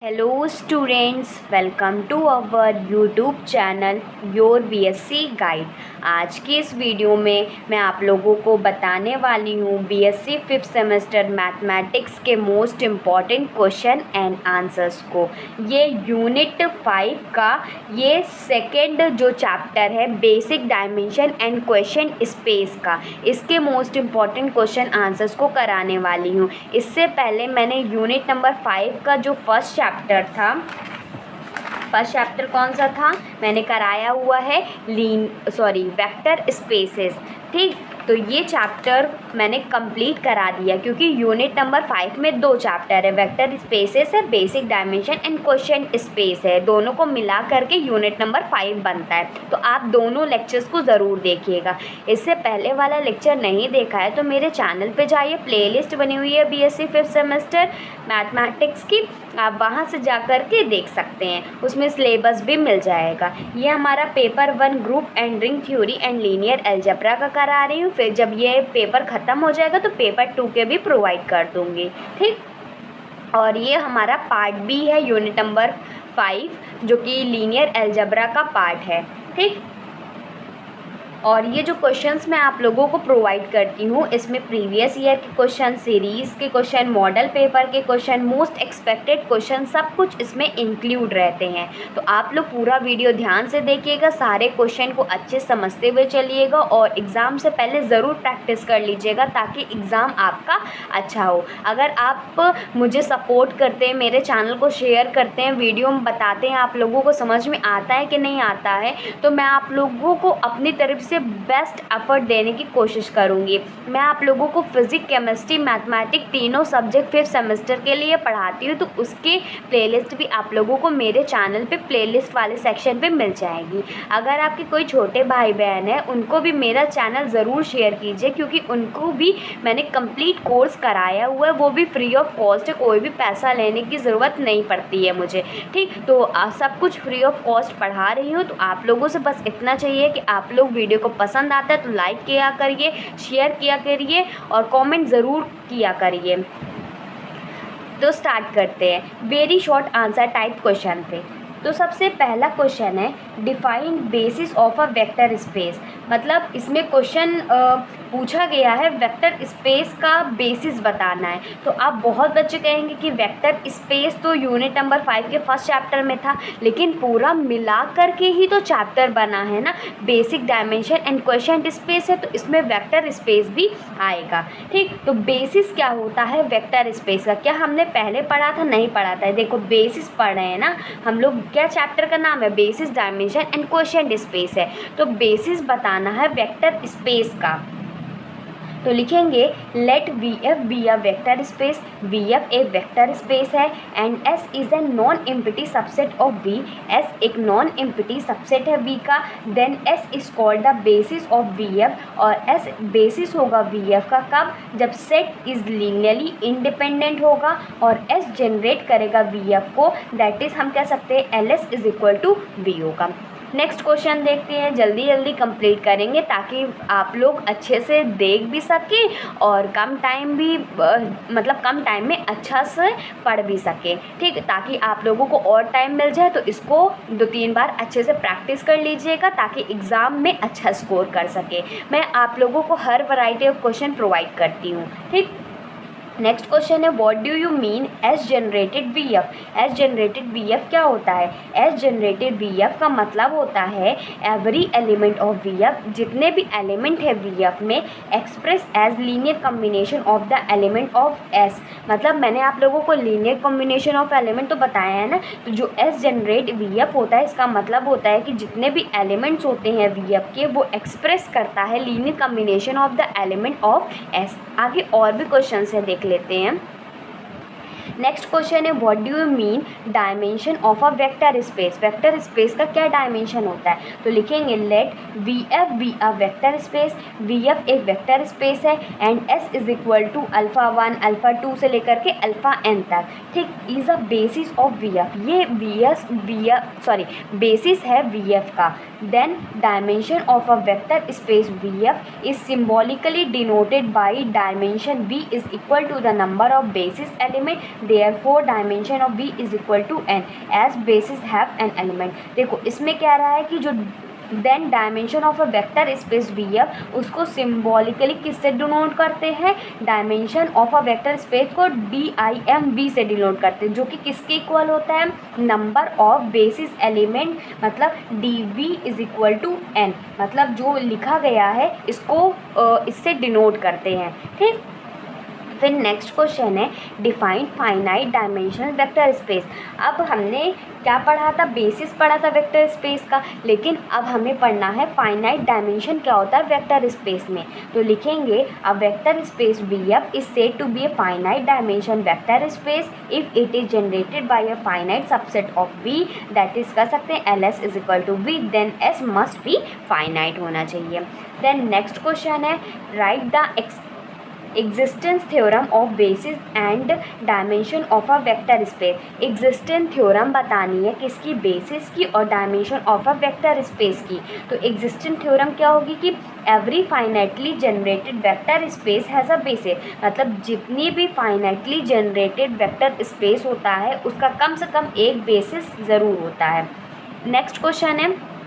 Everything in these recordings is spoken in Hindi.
Hello students, welcome to our YouTube channel your BSc guide. आज की इस वीडियो में मैं आप लोगों को बताने वाली हूँ बीएससी 5th सेमेस्टर मैथमेटिक्स के most important question and answers को। ये यूनिट 5 का ये सेकेंड जो चैप्टर है basic dimension and question space का, इसके मोस्ट इम्पॉर्टेंट क्वेश्चन आंसर्स को कराने वाली हूँ। इससे पहले मैंने यूनिट नंबर 5 का जो फर्स्ट चैप्टर कौन सा था, मैंने कराया हुआ है वेक्टर स्पेसेस। ठीक, तो ये चैप्टर मैंने कंप्लीट करा दिया क्योंकि यूनिट नंबर 5 में दो चैप्टर है, वेक्टर स्पेसेस है, basic dimension and question space है। दोनों को मिला करके यूनिट नंबर 5 बनता है। तो आप दोनों लेक्चर्स को ज़रूर देखिएगा। इससे पहले वाला लेक्चर नहीं देखा है तो मेरे चैनल पे जाइए, प्लेलिस्ट बनी हुई है बीएससी 5th सेमेस्टर मैथमेटिक्स की, आप वहाँ से जा कर के देख सकते हैं, उसमें सिलेबस भी मिल जाएगा। ये हमारा paper 1 group and ring theory and linear algebra का करा रही हूँ। फिर जब ये पेपर ख़त्म हो जाएगा तो पेपर 2 के भी प्रोवाइड कर दूँगी। ठीक, और ये हमारा पार्ट बी है यूनिट नंबर 5 जो कि लीनियर अलजेब्रा का पार्ट है। ठीक, और ये जो क्वेश्चंस मैं आप लोगों को प्रोवाइड करती हूँ इसमें प्रीवियस ईयर के क्वेश्चन, सीरीज़ के क्वेश्चन, मॉडल पेपर के क्वेश्चन, मोस्ट एक्सपेक्टेड क्वेश्चन, सब कुछ इसमें इंक्लूड रहते हैं। तो आप लोग पूरा वीडियो ध्यान से देखिएगा, सारे क्वेश्चन को अच्छे समझते हुए चलिएगा और एग्ज़ाम से पहले ज़रूर प्रैक्टिस कर लीजिएगा ताकि एग्ज़ाम आपका अच्छा हो। अगर आप मुझे सपोर्ट करते हैं, मेरे चैनल को शेयर करते हैं, वीडियो में बताते हैं आप लोगों को समझ में आता है कि नहीं आता है, तो मैं आप लोगों को अपनी तरफ से बेस्ट एफर्ट देने की कोशिश करूंगी। मैं आप लोगों को फिजिक्स, केमिस्ट्री, मैथमेटिक्स तीनों सब्जेक्ट 5th सेमेस्टर के लिए पढ़ाती हूँ। तो उसके प्लेलिस्ट भी आप लोगों को मेरे चैनल पे प्लेलिस्ट वाले सेक्शन पे मिल जाएगी। अगर आपके कोई छोटे भाई बहन है उनको भी मेरा चैनल ज़रूर शेयर कीजिए क्योंकि उनको भी मैंने कंप्लीट कोर्स कराया हुआ है, वो भी फ्री ऑफ कॉस्ट है, कोई भी पैसा लेने की ज़रूरत नहीं पड़ती है मुझे। ठीक, तो सब कुछ फ्री ऑफ कॉस्ट पढ़ा रही हूँ। तो आप लोगों से बस इतना चाहिए कि आप लोग वीडियो को पसंद आता है तो लाइक किया करिए, शेयर किया करिए और कमेंट ज़रूर किया करिए। तो स्टार्ट करते हैं very short answer type question पे। तो सबसे पहला क्वेश्चन है define basis of a vector space. मतलब इसमें क्वेश्चन पूछा गया है वेक्टर स्पेस का बेसिस बताना है। तो आप बहुत बच्चे कहेंगे कि वेक्टर स्पेस तो यूनिट नंबर 5 के फर्स्ट चैप्टर में था, लेकिन पूरा मिला करके ही तो चैप्टर बना है ना, basic dimension and question space है, तो इसमें वेक्टर स्पेस भी आएगा। ठीक, तो बेसिस क्या होता है वेक्टर स्पेस का, क्या हमने पहले पढ़ा था? नहीं पढ़ा था। देखो बेसिस पढ़ रहे हैं ना हम लोग, क्या चैप्टर का नाम है? Basis dimension and question space है। तो बेसिस बताना है वेक्टर स्पेस का। तो लिखेंगे let V F be a vector space. V F एक वेक्टर स्पेस है and S is a non empty subset of V. S एक नॉन एम्प्टी सबसेट है वी का। Then S is called the basis of V F, और एस बेसिस होगा वी एफ का कब? जब सेट इज़ लीनियरली इंडिपेंडेंट होगा और एस जनरेट करेगा वी एफ को, दैट इज़ हम कह सकते हैं L S is equal to V होगा। नेक्स्ट क्वेश्चन देखते हैं, जल्दी जल्दी कंप्लीट करेंगे ताकि आप लोग अच्छे से देख भी सकें और कम टाइम में अच्छा से पढ़ भी सकें। ठीक, ताकि आप लोगों को और टाइम मिल जाए तो इसको 2-3 बार अच्छे से प्रैक्टिस कर लीजिएगा ताकि एग्ज़ाम में अच्छा स्कोर कर सके। मैं आप लोगों को हर वैरायटी ऑफ क्वेश्चन प्रोवाइड करती हूँ। ठीक, नेक्स्ट क्वेश्चन है what do you mean S generated V F. S generated V F क्या होता है? एस जनरेटेड वी एफ का मतलब होता है every element of V F, जितने भी एलिमेंट है वी एफ में, express as linear combination of the element of S. मतलब मैंने आप लोगों को लीनियर कम्बिनेशन ऑफ एलिमेंट तो बताया है ना, तो जो एस जनरेट वी एफ होता है इसका मतलब होता है कि जितने भी एलिमेंट्स होते हैं वी एफ के वो एक्सप्रेस करता है linear combination of the element of S. आगे और भी क्वेश्चन है, देख लेते हैं। नेक्स्ट क्वेश्चन है what do you mean dimension of a vector space. Vector space का क्या डायमेंशन होता है? तो लिखेंगे let V F be a vector space. V F एक वेक्टर स्पेस है and S is equal to alpha 1 alpha 2 से लेकर के अल्फ़ा n तक। ठीक, is a basis of V F. ये बेसिस है वी एफ का। Then dimension of a vector space V F is symbolically denoted by dimension v is equal to the number of basis element therefore dimension of V is equal to n as basis have n element. देखो इसमें क्या रहा है कि जो then dimension of a vector space VF उसको सिम्बॉलिकली किससे डिनोट करते हैं, dimension of a vector space को DIMV से डिनोट करते हैं, जो कि किसके इक्वल होता है, नंबर ऑफ बेसिस एलिमेंट, मतलब DV is equal to n, मतलब जो लिखा गया है इसको इससे डिनोट करते हैं। ठीक, फिर नेक्स्ट क्वेश्चन है define finite dimensional vector space. अब हमने क्या पढ़ा था, बेसिस पढ़ा था वेक्टर स्पेस का, लेकिन अब हमें पढ़ना है फाइनाइट डायमेंशन क्या होता है वेक्टर स्पेस में। तो लिखेंगे a vector space VF is said to be a finite dimension vector space if it is generated by a finite subset of V, that is कर सकते हैं LS is equal to V, then S must be finite होना चाहिए। देन नेक्स्ट क्वेश्चन है write the existence theorem of basis and dimension of a vector space. Existence theorem बतानी है किसकी, बेसिस की और dimension of a vector space की। तो एग्जिस्टेंस थ्योरम क्या होगी कि every finitely generated vector space has a basis, मतलब जितनी भी फाइनाइटली जनरेटेड वेक्टर स्पेस होता है उसका कम से कम एक बेसिस ज़रूर होता है। नेक्स्ट क्वेश्चन है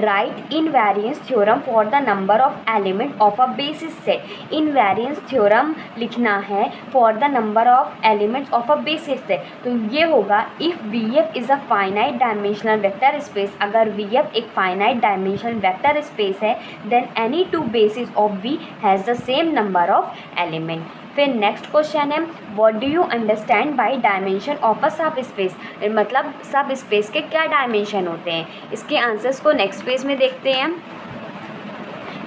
write invariance theorem for the number of element of a basis set. Invariance theorem लिखना है for the number of elements of a basis set. तो ये होगा if VF is a finite dimensional vector space, अगर VF एक फाइनाइट डायमेंशनल वेक्टर स्पेस है then any two basis of V has the same number of element. फिर नेक्स्ट क्वेश्चन है what do you understand by dimension of अ सब स्पेस, मतलब सब स्पेस के क्या डायमेंशन होते हैं। इसके आंसर्स को नेक्स्ट पेज में देखते हैं।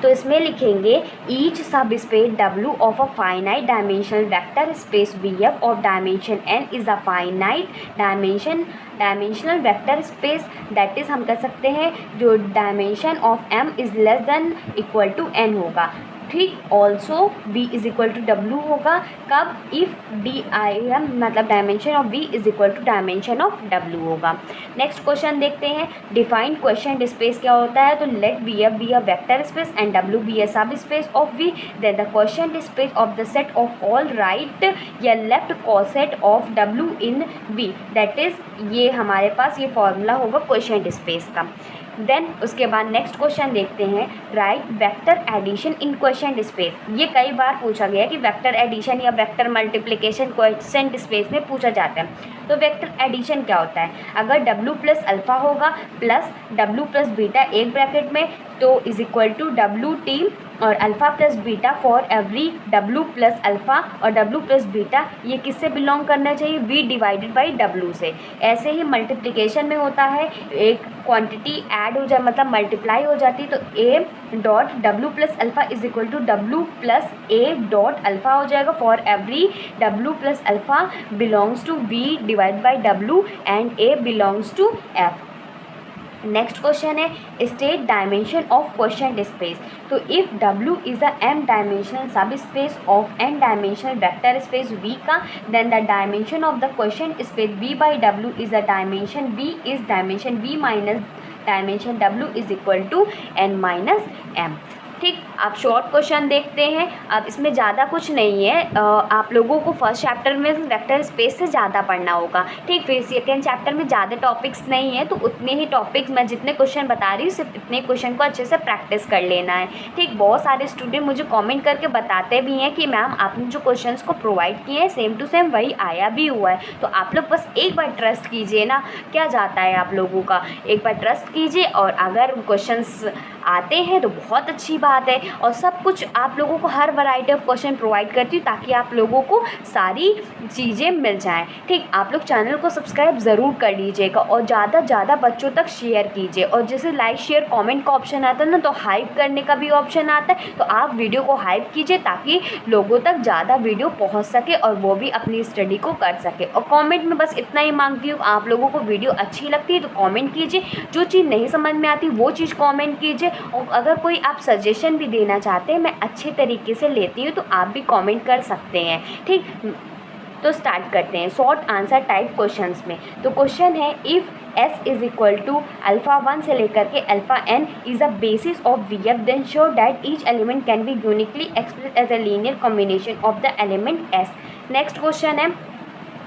तो इसमें लिखेंगे each subspace W of a finite dimensional vector space VF of dimension n is a finite dimensional vector space, that is हम कह सकते हैं जो dimension of M is less than equal to n होगा। ठीक, also V is equal to W होगा कब, इफ़ DIM मतलब dimension of V is equal to dimension of W होगा। नेक्स्ट क्वेश्चन देखते हैं डिफाइन क्वेश्चन स्पेस क्या होता है। तो let VF be a vector space and W be a सब space of V, then the quotient space of the set of all right या left coset of W in V, that is ये हमारे पास ये फॉर्मूला होगा क्वेश्चन स्पेस का। देन उसके बाद नेक्स्ट क्वेश्चन देखते हैं right vector addition in question space. ये कई बार पूछा गया है कि वेक्टर एडिशन या वेक्टर मल्टीप्लिकेशन क्वेश्चन स्पेस में पूछा जाता है। तो वेक्टर एडिशन क्या होता है, अगर W प्लस अल्फ़ा होगा प्लस W प्लस बीटा एक ब्रैकेट में तो इज इक्वल टू WT और alpha plus beta for every W plus alpha और W प्लस बीटा ये किससे बिलोंग करना चाहिए, V डिवाइडेड बाई W से। ऐसे ही मल्टीप्लिकेशन में होता है एक क्वांटिटी ऐड हो जाए मतलब मल्टीप्लाई हो जाती है तो A dot W plus alpha is equal to W plus A dot alpha हो जाएगा for every W plus alpha belongs to V divide by W and A belongs to F। Next question है state dimension of quotient space. तो if W is a m dimensional sub space of n dimensional vector space V का, then the dimension of the quotient space V by W is a dimension V is dimension V minus dimension W is equal to n minus m। ठीक, आप शॉर्ट क्वेश्चन देखते हैं। अब इसमें ज़्यादा कुछ नहीं है, आप लोगों को फर्स्ट चैप्टर में वेक्टर स्पेस से ज़्यादा पढ़ना होगा। ठीक, फिर सेकेंड चैप्टर में ज़्यादा टॉपिक्स नहीं है तो उतने ही टॉपिक्स मैं जितने क्वेश्चन बता रही हूँ सिर्फ इतने क्वेश्चन को अच्छे से प्रैक्टिस कर लेना है। ठीक, बहुत सारे स्टूडेंट मुझे कमेंट करके बताते भी हैं कि मैम आपने जो क्वेश्चन को प्रोवाइड किए हैं सेम टू सेम वही आया भी हुआ है। तो आप लोग बस एक बार ट्रस्ट कीजिए ना, क्या जाता है आप लोगों का, एक बार ट्रस्ट कीजिए और अगर क्वेश्चंस आते हैं तो बहुत अच्छी बात है। और सब कुछ आप लोगों को हर वैरायटी ऑफ क्वेश्चन प्रोवाइड करती हूँ ताकि आप लोगों को सारी चीज़ें मिल जाएं। ठीक, आप लोग चैनल को सब्सक्राइब ज़रूर कर लीजिएगा और ज़्यादा ज़्यादा बच्चों तक शेयर कीजिए। और जैसे लाइक शेयर कमेंट का ऑप्शन आता है ना तो हाइप करने का भी ऑप्शन आता है, तो आप वीडियो को हाइप कीजिए ताकि लोगों तक ज़्यादा वीडियो पहुँच सके और वो भी अपनी स्टडी को कर सके। और कॉमेंट में बस इतना ही मांगती हूँ, आप लोगों को वीडियो अच्छी लगती है तो कॉमेंट कीजिए, जो चीज़ नहीं समझ में आती वो चीज़ कॉमेंट कीजिए। और अगर कोई आप सजेशन भी देना चाहते हैं मैं अच्छे तरीके से लेती हूँ तो आप भी कमेंट कर सकते हैं। ठीक, तो स्टार्ट करते हैं शॉर्ट आंसर टाइप क्वेश्चंस में। तो क्वेश्चन है if S is equal to alpha 1 से लेकर के alpha n is a basis of VF then show that each element can be uniquely express as a linear combination of the element S। Next question है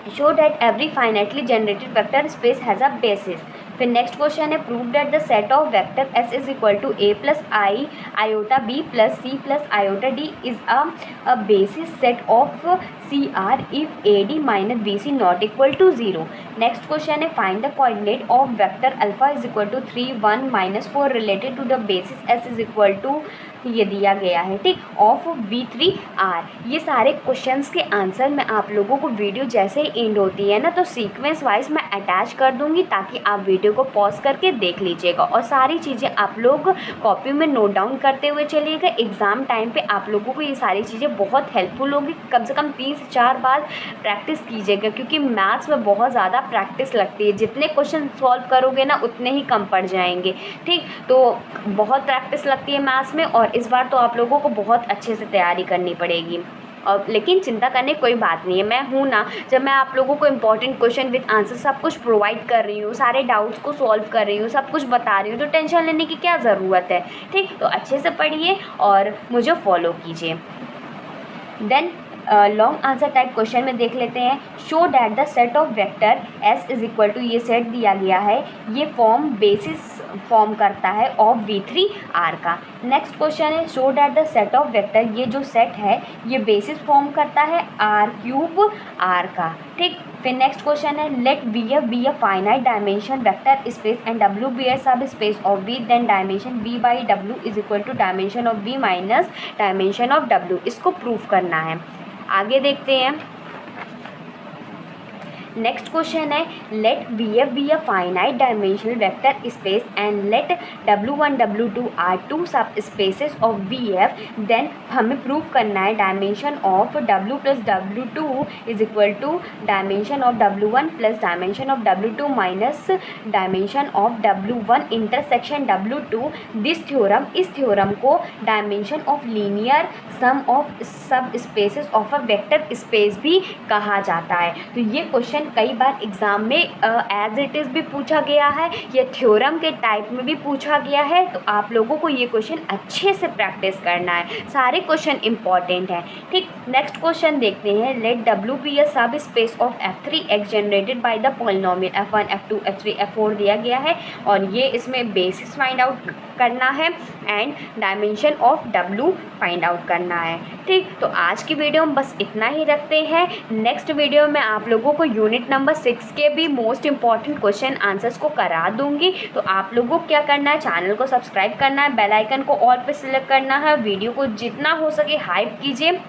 show that every finitely generated vector space has a basis. फिर नेक्स्ट क्वेश्चन है prove that the set of vector S is equal to A plus I iota B plus C plus iota D is a basis set of C R if A D minus B C not equal to 0। Next question है find the coordinate of vector alpha is equal to 3 1 -4 related to the basis S is equal to ये दिया गया है, ठीक, ऑफ V3R। ये सारे क्वेश्चंस के आंसर मैं आप लोगों को वीडियो जैसे ही एंड होती है ना तो सीक्वेंस वाइज मैं अटैच कर दूंगी ताकि आप वीडियो को पॉज करके देख लीजिएगा और सारी चीज़ें आप लोग कॉपी में नोट डाउन करते हुए चलिएगा। एग्ज़ाम टाइम पे आप लोगों को ये सारी चीज़ें बहुत हेल्पफुल होगी। कम से कम 3 से 4 बार प्रैक्टिस कीजिएगा क्योंकि मैथ्स में बहुत ज़्यादा प्रैक्टिस लगती है। जितने क्वेश्चन सॉल्व करोगे ना उतने ही कम पड़ जाएंगे, ठीक। तो बहुत प्रैक्टिस लगती है मैथ्स में और इस बार तो आप लोगों को बहुत अच्छे से तैयारी करनी पड़ेगी। और लेकिन चिंता करने कोई बात नहीं है, मैं हूँ ना। जब मैं आप लोगों को इंपॉर्टेंट क्वेश्चन विद आंसर सब कुछ प्रोवाइड कर रही हूँ, सारे डाउट्स को सॉल्व कर रही हूँ, सब कुछ बता रही हूँ, तो टेंशन लेने की क्या ज़रूरत है, ठीक। तो अच्छे से पढ़िए और मुझे फॉलो कीजिए। Then long answer type question में देख लेते हैं। Show that the set of vector S is equal to, ये सेट दिया गया है, ये फॉर्म बेसिस फॉर्म करता है ऑफ V3R का। नेक्स्ट क्वेश्चन है show that the set of vector, ये जो सेट है ये बेसिस फॉर्म करता है R³ का, ठीक। फिर नेक्स्ट क्वेश्चन है let VF be a finite dimension vector space and W be a सब space of V, then dimension V by W is equal to dimension of V minus dimension of W। इसको प्रूव करना है। आगे देखते हैं। नेक्स्ट क्वेश्चन है let VF be a finite dimensional vector space and let W1 W2 are two subspaces of VF, then हमें प्रूव करना है dimension of W plus W2 is equal to dimension of W1 plus dimension of W2 minus dimension of W1 intersection W2। This theorem, इस थ्योरम को dimension of linear sum of subspaces of a vector space भी कहा जाता है। तो ये क्वेश्चन कई बार एग्जाम में एज इट इज़ भी पूछा गया है, ये थ्योरम के टाइप में भी पूछा गया है। तो आप लोगों को ये क्वेश्चन अच्छे से प्रैक्टिस करना है, सारे क्वेश्चन इंपॉर्टेंट हैं, ठीक। नेक्स्ट क्वेश्चन देखते हैं लेट W बी अ सब space of F3X generated by the polynomial F1 F2 F3 F4 दिया गया है और ये इसमें बेसिस फाइंड आउट करना है and dimension of W find out करना है, ठीक। तो आज की वीडियो में बस इतना ही रखते हैं। नेक्स्ट वीडियो में आप लोगों को यूनिट नंबर 6 के भी मोस्ट इंपॉर्टेंट क्वेश्चन आंसर्स को करा दूंगी। तो आप लोगों को क्या करना है, चैनल को सब्सक्राइब करना है, बेल आइकन को ऑल पे सिलेक्ट करना है, वीडियो को जितना हो सके हाइप कीजिए।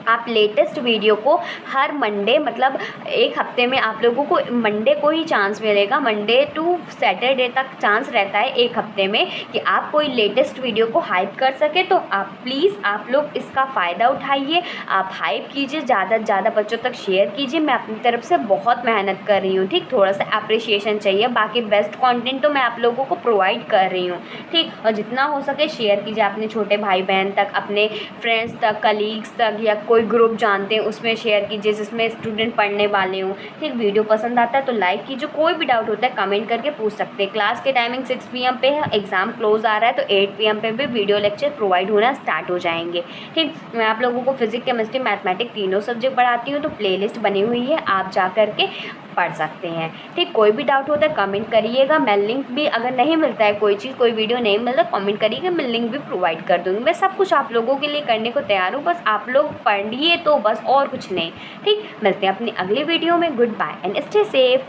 आप लेटेस्ट वीडियो को हर मंडे, मतलब एक हफ्ते में आप लोगों को मंडे को ही चांस मिलेगा, मंडे टू सैटरडे तक चांस रहता है एक हफ्ते में कि आप कोई लेटेस्ट वीडियो को हाइप कर सके। तो आप प्लीज़ आप लोग इसका फ़ायदा उठाइए, आप हाइप कीजिए, ज़्यादा से ज़्यादा बच्चों तक शेयर कीजिए। मैं अपनी तरफ से बहुत मेहनत कर रही हूँ, ठीक। थोड़ा सा अप्रिशिएशन चाहिए, बाकी बेस्ट कंटेंट तो मैं आप लोगों को प्रोवाइड कर रही हूँ, ठीक। और जितना हो सके शेयर कीजिए अपने छोटे भाई बहन तक, अपने फ्रेंड्स तक, कलीग्स तक, या कोई ग्रुप जानते हैं उसमें शेयर कीजिए जिसमें स्टूडेंट पढ़ने वाले हों, ठीक। वीडियो पसंद आता है तो लाइक कीजिए। कोई भी डाउट होता है कमेंट करके पूछ सकते हैं। क्लास के टाइमिंग 6 PM पे है, एग्ज़ाम क्लोज आ रहा है तो 8 PM पे भी वीडियो लेक्चर प्रोवाइड होना स्टार्ट हो जाएंगे, ठीक। मैं आप लोगों को फिजिक्स केमिस्ट्री मैथमेटिक्स तीनों सब्जेक्ट पढ़ाती हूँ, तो प्लेलिस्ट बनी हुई है, आप जा कर के पढ़ सकते हैं, ठीक। कोई भी डाउट होता है कमेंट करिएगा। मैं लिंक भी, अगर नहीं मिलता है कोई चीज़, कोई वीडियो नहीं मिलता, कमेंट करिएगा, मैं लिंक भी प्रोवाइड कर दूँगी। मैं सब कुछ आप लोगों के लिए करने को तैयार हूँ, बस आप लोग पढ़िए तो बस, और कुछ नहीं, ठीक। मिलते हैं अपनी अगली वीडियो में। Goodbye and stay safe.